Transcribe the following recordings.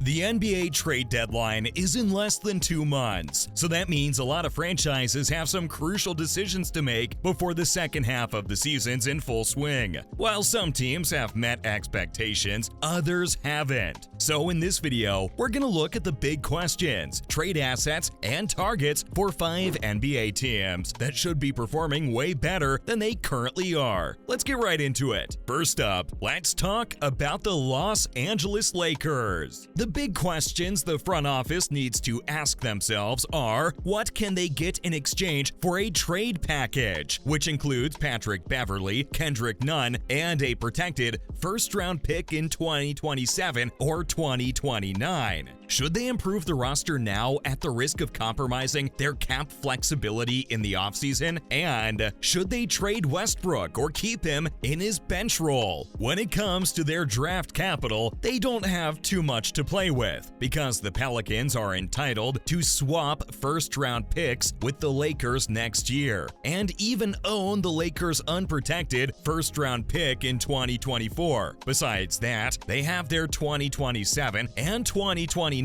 The NBA trade deadline is in less than 2 months, so that means a lot of franchises have some crucial decisions to make before the second half of the season's in full swing. While some teams have met expectations, others haven't. So in this video, we're going to look at the big questions, trade assets, and targets for 5 NBA teams that should be performing way better than they currently are. Let's get right into it. First up, let's talk about the Los Angeles Lakers. The big questions the front office needs to ask themselves are, what can they get in exchange for a trade package, which includes Patrick Beverley, Kendrick Nunn, and a protected first-round pick in 2027 or 2029. Should they improve the roster now at the risk of compromising their cap flexibility in the offseason? And should they trade Westbrook or keep him in his bench role? When it comes to their draft capital, they don't have too much to play with because the Pelicans are entitled to swap first-round picks with the Lakers next year and even own the Lakers' unprotected first-round pick in 2024. Besides that, they have their 2027 and 2029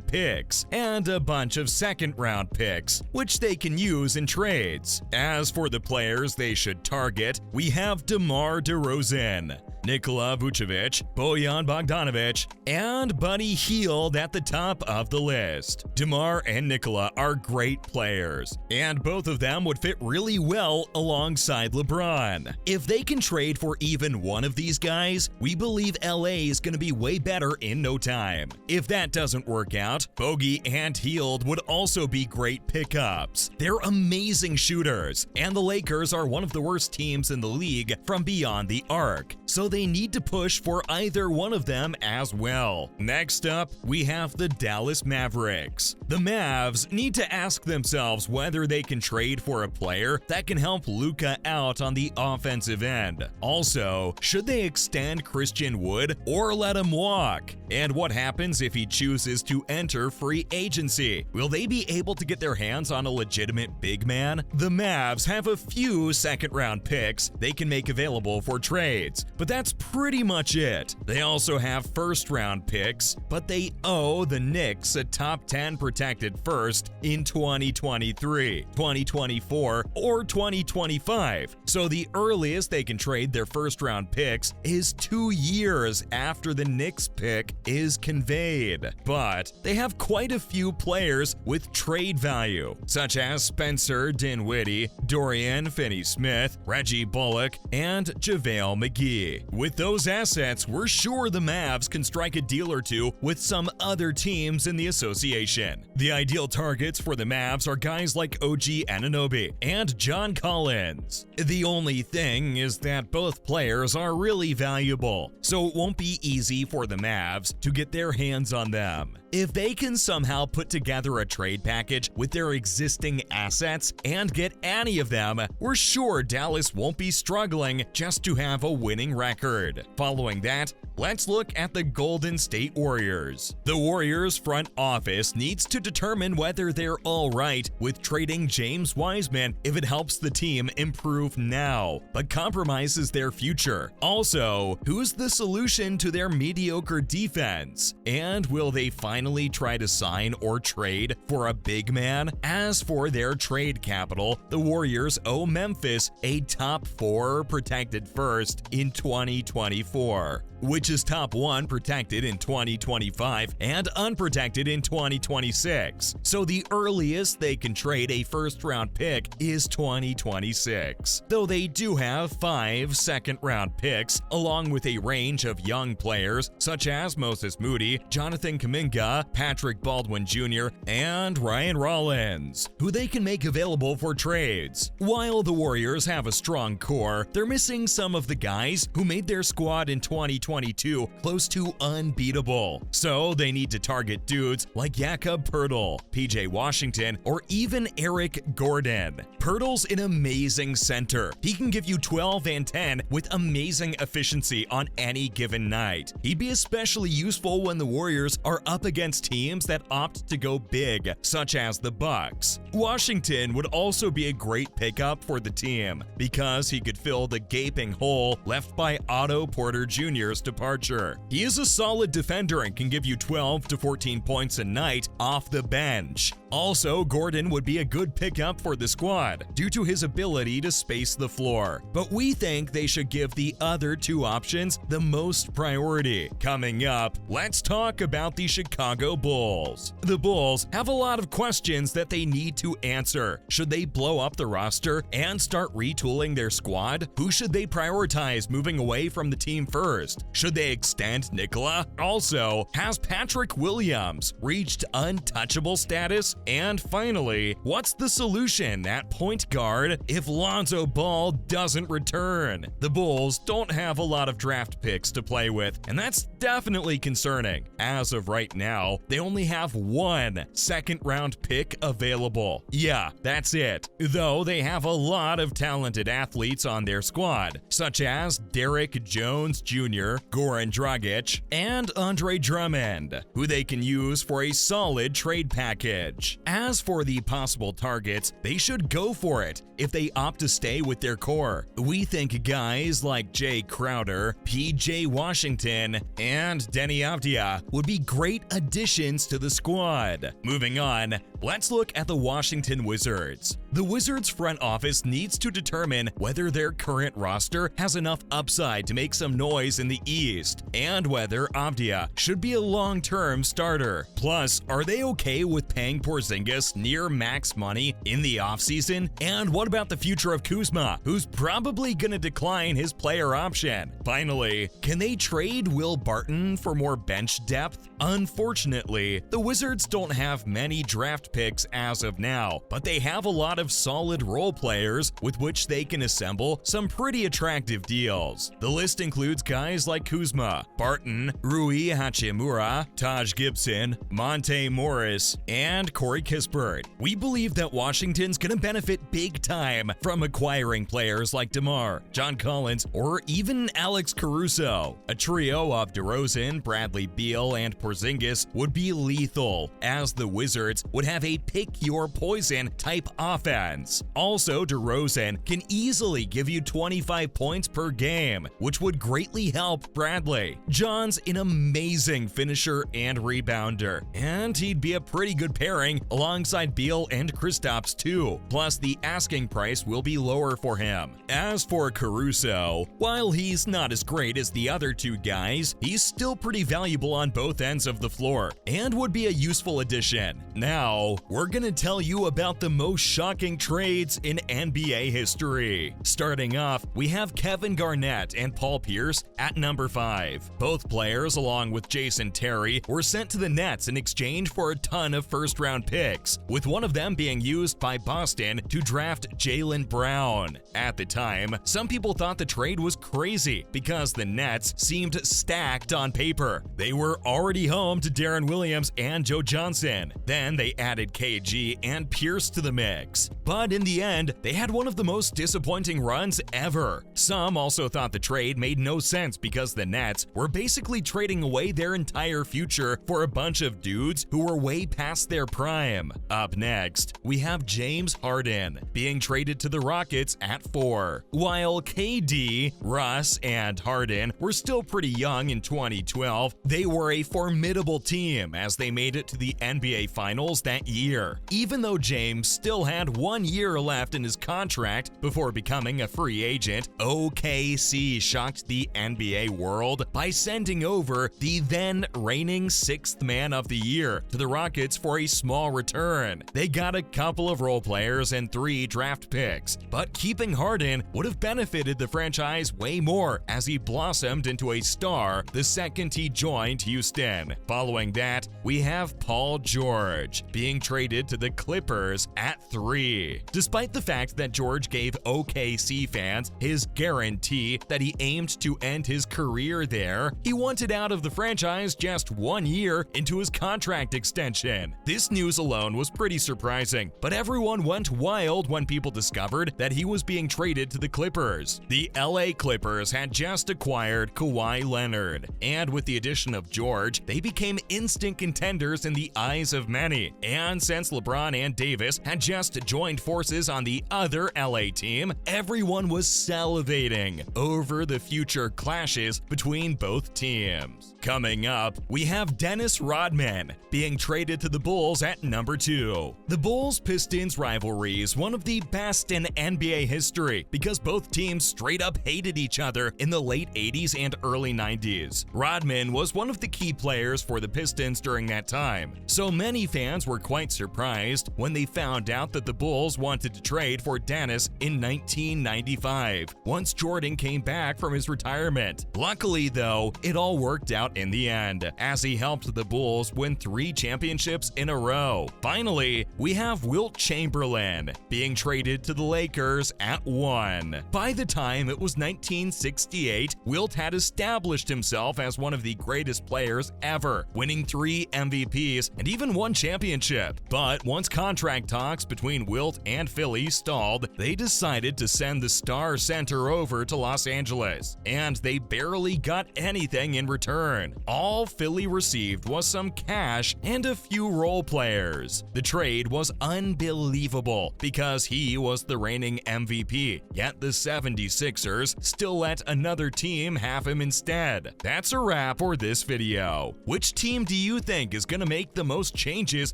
picks and a bunch of second-round picks, which they can use in trades. As for the players they should target, we have DeMar DeRozan, Nikola Vucevic, Bojan Bogdanovic, and Buddy Hield at the top of the list. DeMar and Nikola are great players, and both of them would fit really well alongside LeBron. If they can trade for even one of these guys, we believe LA is going to be way better in no time. If that doesn't work out, Bogey and Hield would also be great pickups. They're amazing shooters, and the Lakers are one of the worst teams in the league from beyond the arc, so they need to push for either one of them as well. Next up, we have the Dallas Mavericks. The Mavs need to ask themselves whether they can trade for a player that can help Luka out on the offensive end. Also, should they extend Christian Wood or let him walk? And what happens if he chooses to enter free agency? Will they be able to get their hands on a legitimate big man? The Mavs have a few second-round picks they can make available for trades, but that's pretty much it. They also have first-round picks, but they owe the Knicks a top 10 protected first in 2023, 2024, or 2025. So the earliest they can trade their first-round picks is 2 years after the Knicks pick is conveyed. But they have quite a few players with trade value, such as Spencer Dinwiddie, Dorian Finney-Smith, Reggie Bullock, and JaVale McGee. With those assets, we're sure the Mavs can strike a deal or two with some other teams in the association. The ideal targets for the Mavs are guys like OG Anunoby and John Collins. The only thing is that both players are really valuable, so it won't be easy for the Mavs to get their hands on them. If they can somehow put together a trade package with their existing assets and get any of them, we're sure Dallas won't be struggling just to have a winning record. Following that, let's look at the Golden State Warriors. The Warriors front office needs to determine whether they're all right with trading James Wiseman if it helps the team improve now, but compromises their future. Also, who's the solution to their mediocre defense? And will they finally try to sign or trade for a big man? As for their trade capital, the Warriors owe Memphis a top 4 protected first in 2024, which is top 1 protected in 2025 and unprotected in 2026. So the earliest they can trade a first-round pick is 2026. Though they do have 5 second-round picks, along with a range of young players such as Moses Moody, Jonathan Kuminga, Patrick Baldwin Jr., and Ryan Rollins, who they can make available for trades. While the Warriors have a strong core, they're missing some of the guys who made their squad in 2022 close to unbeatable. So they need to target dudes like Jakob Poeltl, PJ Washington, or even Eric Gordon. Poeltl's an amazing center. He can give you 12 and 10 with amazing efficiency on any given night. He'd be especially useful when the Warriors are up against teams that opt to go big, such as the Bucks. Washington would also be a great pickup for the team because he could fill the gaping hole left by Otto Porter Jr.'s Spurs departure. He is a solid defender and can give you 12 to 14 points a night off the bench. Also, Gordon would be a good pickup for the squad due to his ability to space the floor, but we think they should give the other two options the most priority. Coming up, let's talk about the Chicago Bulls. The Bulls have a lot of questions that they need to answer. Should they blow up the roster and start retooling their squad? Who should they prioritize moving away from the team first? Should they extend Nikola? Also, has Patrick Williams reached untouchable status? And finally, what's the solution at point guard if Lonzo Ball doesn't return? The Bulls don't have a lot of draft picks to play with, and that's definitely concerning. As of right now, they only have one second-round pick available. Yeah, that's it. Though they have a lot of talented athletes on their squad, such as Derrick Jones Jr., Goran Dragic, and Andre Drummond, who they can use for a solid trade package. As for the possible targets, they should go for it if they opt to stay with their core. We think guys like Jay Crowder, PJ Washington, and Deni Avdija would be great additions to the squad. Moving on, let's look at the Washington Wizards. The Wizards front office needs to determine whether their current roster has enough upside to make some noise in the East, and whether Avdija should be a long-term starter. Plus, are they okay with paying Porzingis near max money in the offseason? And what about the future of Kuzma, who's probably gonna decline his player option? Finally, can they trade Will Barton for more bench depth? Unfortunately, the Wizards don't have many draft picks as of now, but they have a lot of solid role players with which they can assemble some pretty attractive deals. The list includes guys like Kuzma, Barton, Rui Hachimura, Taj Gibson, Monte Morris, and Corey Kispert. We believe that Washington's gonna benefit big time from acquiring players like DeMar, John Collins, or even Alex Caruso. A trio of DeRozan, Bradley Beal, and Porzingis would be lethal, as the Wizards would have a pick-your-poison type offense. Also, DeRozan can easily give you 25 points per game, which would greatly help Bradley. John's an amazing finisher and rebounder, and he'd be a pretty good pairing alongside Beal and Kristaps too. Plus, the asking price will be lower for him. As for Caruso, while he's not as great as the other two guys, he's still pretty valuable on both ends of the floor and would be a useful addition. Now, we're gonna tell you about the most shocking trades in NBA history. Starting off, we have Kevin Garnett and Paul Pierce at number 5. Both players, along with Jason Terry, were sent to the Nets in exchange for a ton of first-round picks, with one of them being used by Boston to draft Jaylen Brown. At the time, some people thought the trade was crazy because the Nets seemed stacked on paper. They were already home to Deron Williams and Joe Johnson. Then they added KG and Pierce to the mix. But in the end, they had one of the most disappointing runs ever. Some also thought the trade made no sense because the Nets were basically trading away their entire future for a bunch of dudes who were way past their prime. Up next, we have James Harden being traded to the Rockets at 4. While KD, Russ, and Harden were still pretty young in 2012, they were a formidable team as they made it to the NBA Finals that year. Even though James still had 1 year left in his contract before becoming a free agent, OKC shocked the NBA world by sending over the then reigning 6th man of the year to the Rockets for a small return. They got a couple of role players and 3 draft picks, but keeping Harden would have benefited the franchise way more as he blossomed into a star the second he joined Houston. Following that, we have Paul George being traded to the Clippers at 3. Despite the fact that George gave OKC fans his guarantee that he aimed to end his career there, he wanted out of the franchise just 1 year into his contract extension. This news alone was pretty surprising, but everyone went wild when people discovered that he was being traded to the Clippers. The LA Clippers had just acquired Kawhi Leonard, and with the addition of George, they became instant contenders in the eyes of many. And since LeBron and Davis had just joined joined forces on the other LA team, everyone was salivating over the future clashes between both teams. Coming up, we have Dennis Rodman being traded to the Bulls at number 2. The Bulls-Pistons rivalry is one of the best in NBA history because both teams straight up hated each other in the late 80s and early 90s. Rodman was one of the key players for the Pistons during that time, so many fans were quite surprised when they found out that the Bulls wanted to trade for Dennis in 1995, once Jordan came back from his retirement. Luckily though, it all worked out in the end, as he helped the Bulls win 3 championships in a row. Finally, we have Wilt Chamberlain being traded to the Lakers at 1. By the time it was 1968, Wilt had established himself as one of the greatest players ever, winning 3 MVPs and even 1 championship. But once contract talks between Wilt and Philly stalled, they decided to send the star center over to Los Angeles, and they barely got anything in return. All Philly received was some cash and a few role players. The trade was unbelievable because he was the reigning MVP, yet the 76ers still let another team have him instead. That's a wrap for this video. Which team do you think is going to make the most changes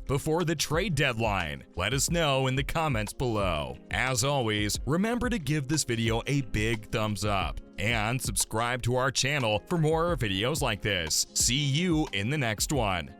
before the trade deadline? Let us know in the comments below. As always, remember to give this video a big thumbs up and subscribe to our channel for more videos like this. See you in the next one.